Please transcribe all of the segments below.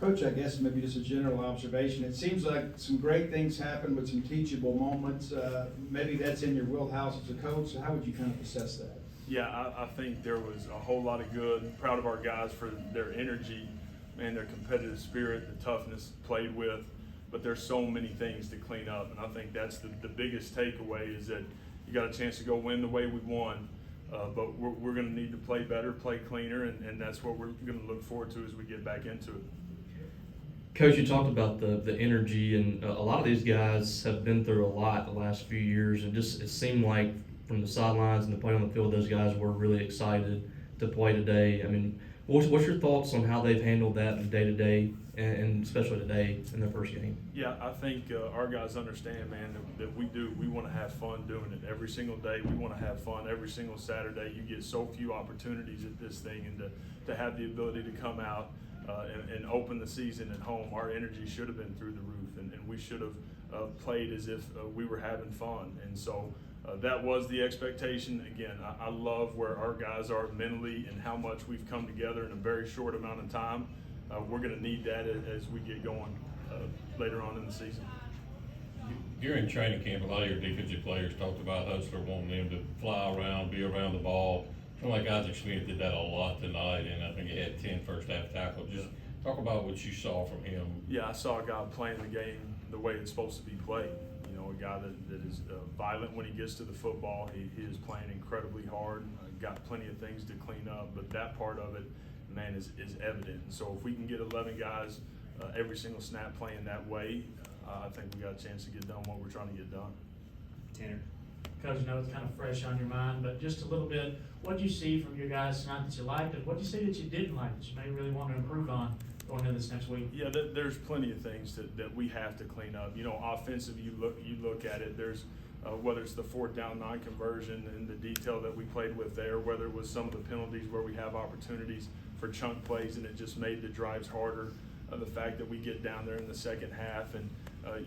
Coach, I guess maybe just a general observation. It seems like some great things happen with some teachable moments. Maybe that's in your wheelhouse as a coach. So how would you kind of assess that? Yeah, I think there was a whole lot of good. Proud of our guys for their energy and their competitive spirit, the toughness played with. But there's so many things to clean up, and I think that's the biggest takeaway is that you got a chance to go win the way we won. But we're going to need to play better, play cleaner, and that's what we're going to look forward to as we get back into it. Coach, you talked about the energy, and a lot of these guys have been through a lot the last few years, and just it seemed like from the sidelines and the play on the field, those guys were really excited to play today. I mean, what's your thoughts on how they've handled that in day-to-day, and especially today in their first game? Yeah, I think our guys understand, man, that we want to have fun doing it every single day. We want to have fun every single Saturday. You get so few opportunities at this thing, and to have the ability to come out and open the season at home, our energy should have been through the roof, and we should have played as if we were having fun. And so that was the expectation. Again, I love where our guys are mentally and how much we've come together in a very short amount of time. We're going to need that as we get going later on in the season. During training camp, a lot of your defensive players talked about Hustler wanting them to fly around, be around the ball. Something like Isaac Smith did that a lot tonight, and I think he had 10 first half tackles. Just talk about what you saw from him. Yeah, I saw a guy playing the game the way it's supposed to be played. You know, a guy that is violent when he gets to the football. He is playing incredibly hard. Got plenty of things to clean up, but that part of it, man, is evident. So if we can get 11 guys every single snap playing that way, I think we got a chance to get done what we're trying to get done. Tanner. Coach, I know it's kind of fresh on your mind, but just a little bit, what did you see from your guys tonight that you liked, and what did you see that you didn't like, that you may really want to improve on going into this next week? Yeah, there's plenty of things that we have to clean up. You know, offensive, you look at it, there's whether it's the 4th down non-conversion and the detail that we played with there, whether it was some of the penalties where we have opportunities for chunk plays and it just made the drives harder. The fact that we get down there in the second half and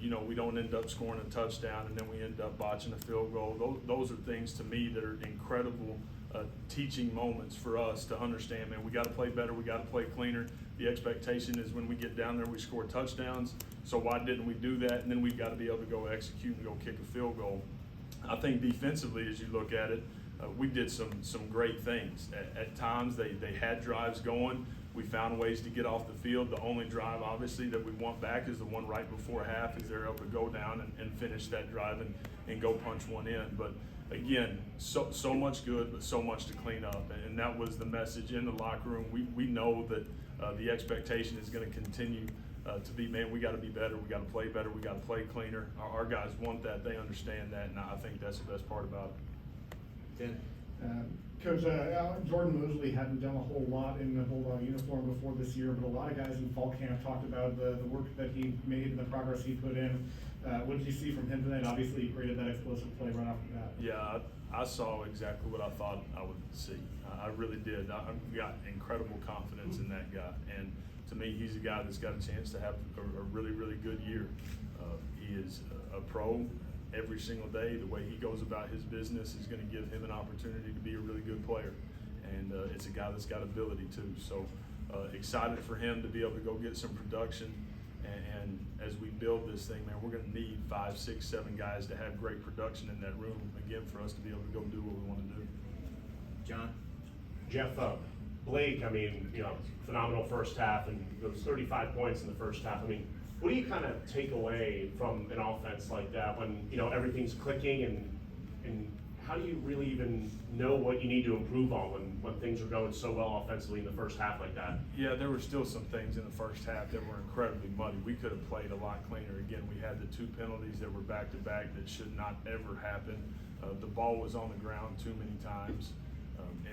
you know, we don't end up scoring a touchdown and then we end up botching a field goal. Those are things to me that are incredible teaching moments for us to understand, man, we got to play better, we got to play cleaner. The expectation is when we get down there we score touchdowns, so why didn't we do that? And then we've got to be able to go execute and go kick a field goal. I think defensively, as you look at it, we did some great things. At times they had drives going. We found ways to get off the field. The only drive, obviously, that we want back is the one right before half, is they're able to go down and finish that drive and go punch one in. But again, so much good, but so much to clean up. And that was the message in the locker room. We know that the expectation is going to continue to be, man, we got to be better, we got to play better, we got to play cleaner. Our guys want that, they understand that, and I think that's the best part about it. Coach, Jordan Mosley hadn't done a whole lot in the Bulldog uniform before this year, but a lot of guys in fall camp talked about the work that he made and the progress he put in. What did you see from him tonight? Obviously, he created that explosive play right off the bat. Yeah, I saw exactly what I thought I would see. I really did. I got incredible confidence in that guy, and to me, he's a guy that's got a chance to have a really, really good year. He is a pro. Every single day, the way he goes about his business is going to give him an opportunity to be a really good player, and it's a guy that's got ability too. So excited for him to be able to go get some production, and as we build this thing, man, we're going to need 5, 6, 7 guys to have great production in that room again for us to be able to go do what we want to do. John? Jeff, Blake, I mean, you know, phenomenal first half, and those 35 points in the first half. I mean, what do you kind of take away from an offense like that when, you know, everything's clicking, and how do you really even know what you need to improve on when things are going so well offensively in the first half like that? Yeah, there were still some things in the first half that were incredibly muddy. We could have played a lot cleaner. Again, we had the 2 penalties that were back-to-back that should not ever happen. The ball was on the ground too many times.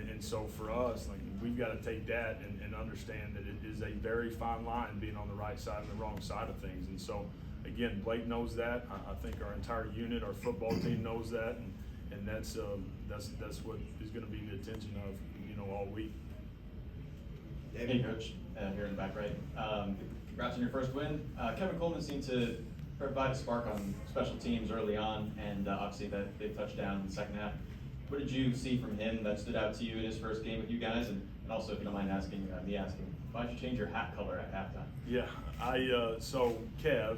And so for us, like, we've got to take that and understand that it is a very fine line being on the right side and the wrong side of things. And so, again, Blake knows that. I think our entire unit, our football team knows that, and that's what is going to be the attention of, you know, all week. Hey, Coach, here in the back right. Congrats on your first win. Kevin Coleman seemed to provide a spark on special teams early on, and obviously that big touchdown in the second half. What did you see from him that stood out to you in his first game with you guys? And also, if you don't mind asking, why'd you change your hat color at halftime? Yeah, so Kev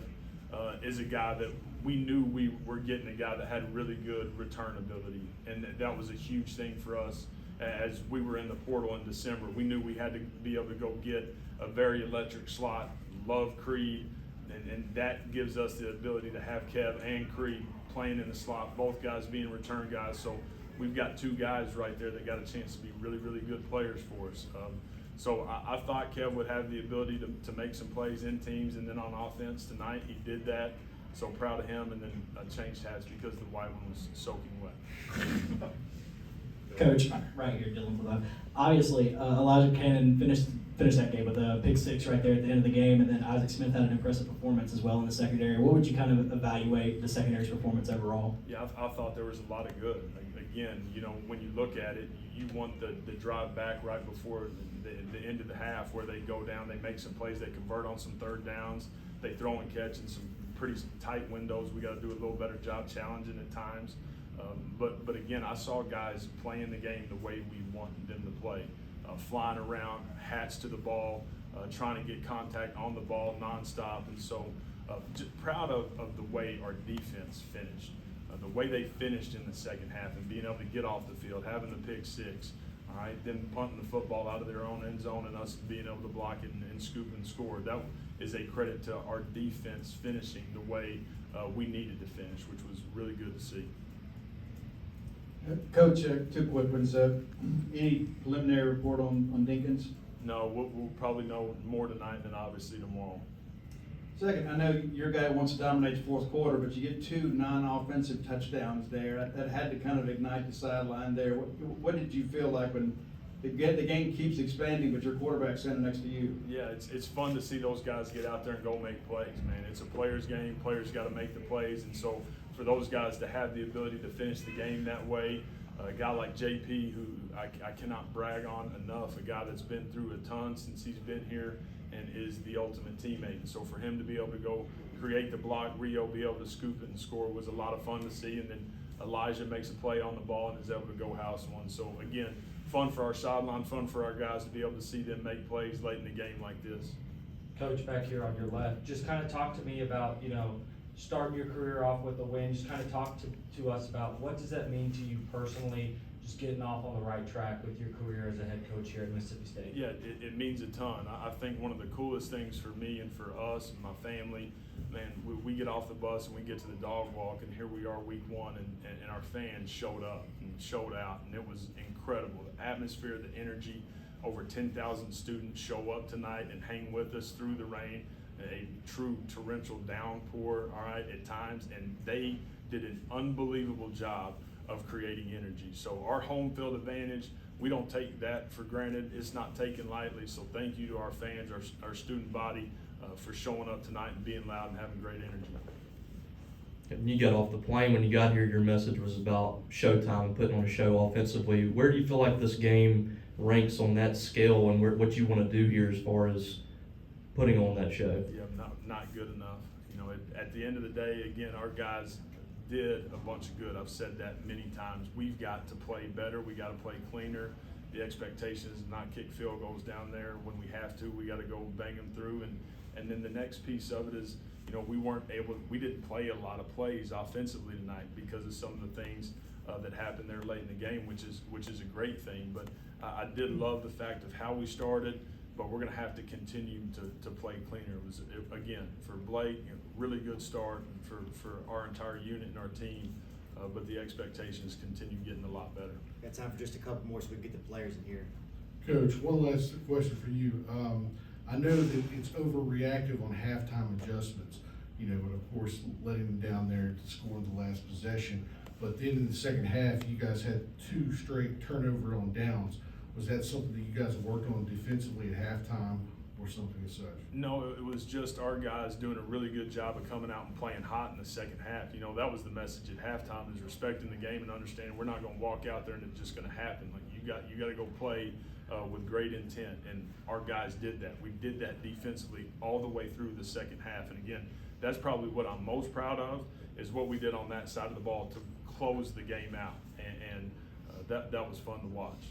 is a guy that we knew we were getting a guy that had really good return ability, and that was a huge thing for us as we were in the portal in December. We knew we had to be able to go get a very electric slot, love Creed, and that gives us the ability to have Kev and Creed playing in the slot, both guys being return guys. So we've got two guys right there that got a chance to be really, really good players for us. So I thought Kev would have the ability to make some plays in teams, and then on offense tonight, he did that. So proud of him, and then changed hats because the white one was soaking wet. Coach, right here, Dylan Below. Obviously, Elijah Cannon finished that game with a pick six right there at the end of the game, and then Isaac Smith had an impressive performance as well in the secondary. What would you kind of evaluate the secondary's performance overall? Yeah, I thought there was a lot of good. Again, when you look at it, you want the drive back right before the end of the half where they go down, they make some plays, they convert on some third downs, they throw and catch in some pretty tight windows. We got to do a little better job challenging at times. But again, I saw guys playing the game the way we wanted them to play, flying around, hats to the ball, trying to get contact on the ball nonstop. And so just proud of the way our defense finished, the way they finished in the second half and being able to get off the field, having the pick six, all right, then punting the football out of their own end zone and us being able to block it and scoop and score. That is a credit to our defense finishing the way we needed to finish, which was really good to see. Coach, two quick ones. Any preliminary report on Dinkins? No, we'll probably know more tonight than obviously tomorrow. Second, I know your guy wants to dominate the fourth quarter, but you get two non-offensive touchdowns there. That had to kind of ignite the sideline there. What did you feel like when the game keeps expanding, but your quarterback's standing next to you? Yeah, it's fun to see those guys get out there and go make plays, man. It's a player's game. Players got to make the plays, and so for those guys to have the ability to finish the game that way, a guy like JP, who I cannot brag on enough, a guy that's been through a ton since he's been here and is the ultimate teammate. And so for him to be able to go create the block, Rio be able to scoop it and score was a lot of fun to see. And then Elijah makes a play on the ball and is able to go house one. So again, fun for our sideline, fun for our guys to be able to see them make plays late in the game like this. Coach, back here on your left, just kind of talk to me about, starting your career off with a win. Just kind of talk to us about what does that mean to you personally, just getting off on the right track with your career as a head coach here at Mississippi State. Yeah, it means a ton. I think one of the coolest things for me and for us and my family, man, we get off the bus and we get to the dog walk, and here we are week one, and our fans showed up and showed out, and it was incredible. The atmosphere, the energy, over 10,000 students show up tonight and hang with us through the rain. A true torrential downpour, all right, at times, and they did an unbelievable job of creating energy. So our home field advantage, we don't take that for granted. It's not taken lightly. So thank you to our fans, our student body, for showing up tonight and being loud and having great energy. When you got off the plane, when you got here, your message was about showtime and putting on a show offensively. Where do you feel like this game ranks on that scale, and what you want to do here as far as putting on that show? Yeah, not good enough. At the end of the day, again, our guys did a bunch of good. I've said that many times. We've got to play better. We got to play cleaner. The expectation is not kick field goals down there when we have to. We got to go bang them through. And then the next piece of it is, we didn't play a lot of plays offensively tonight because of some of the things that happened there late in the game, which is a great thing. But I did love the fact of how we started. But we're going to have to continue to play cleaner. It was, again, for Blake, really good start for our entire unit and our team. But the expectations continue getting a lot better. Got time for just a couple more so we can get the players in here. Coach, one last question for you. I know that it's overreactive on halftime adjustments, but of course letting them down there to score the last possession. But then in the second half, you guys had 2 straight turnover on downs. Was that something that you guys worked on defensively at halftime or something as such? No, it was just our guys doing a really good job of coming out and playing hot in the second half. That was the message at halftime, is respecting the game and understanding we're not going to walk out there and it's just going to happen. Like you got to go play with great intent, and our guys did that. We did that defensively all the way through the second half. And again, that's probably what I'm most proud of, is what we did on that side of the ball to close the game out. And that was fun to watch.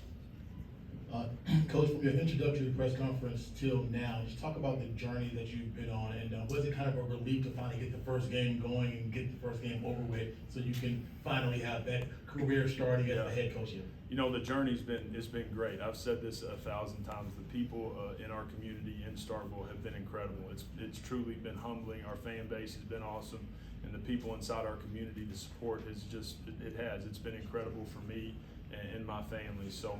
Coach, from your introductory press conference till now, just talk about the journey that you've been on, and was it kind of a relief to finally get the first game going and get the first game over with, so you can finally have that career starting as a head coach here? You know, the journey's been great. I've said this 1,000 times. The people in our community in Starkville have been incredible. It's truly been humbling. Our fan base has been awesome, and the people inside our community, the support has just, it's been incredible for me and my family. So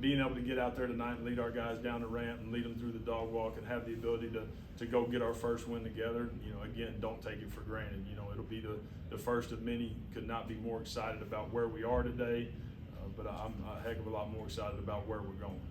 being able to get out there tonight and lead our guys down the ramp and lead them through the dog walk and have the ability to go get our first win together, you know, again, don't take it for granted. You know, it'll be the first of many. Could not be more excited about where we are today, but I'm a heck of a lot more excited about where we're going.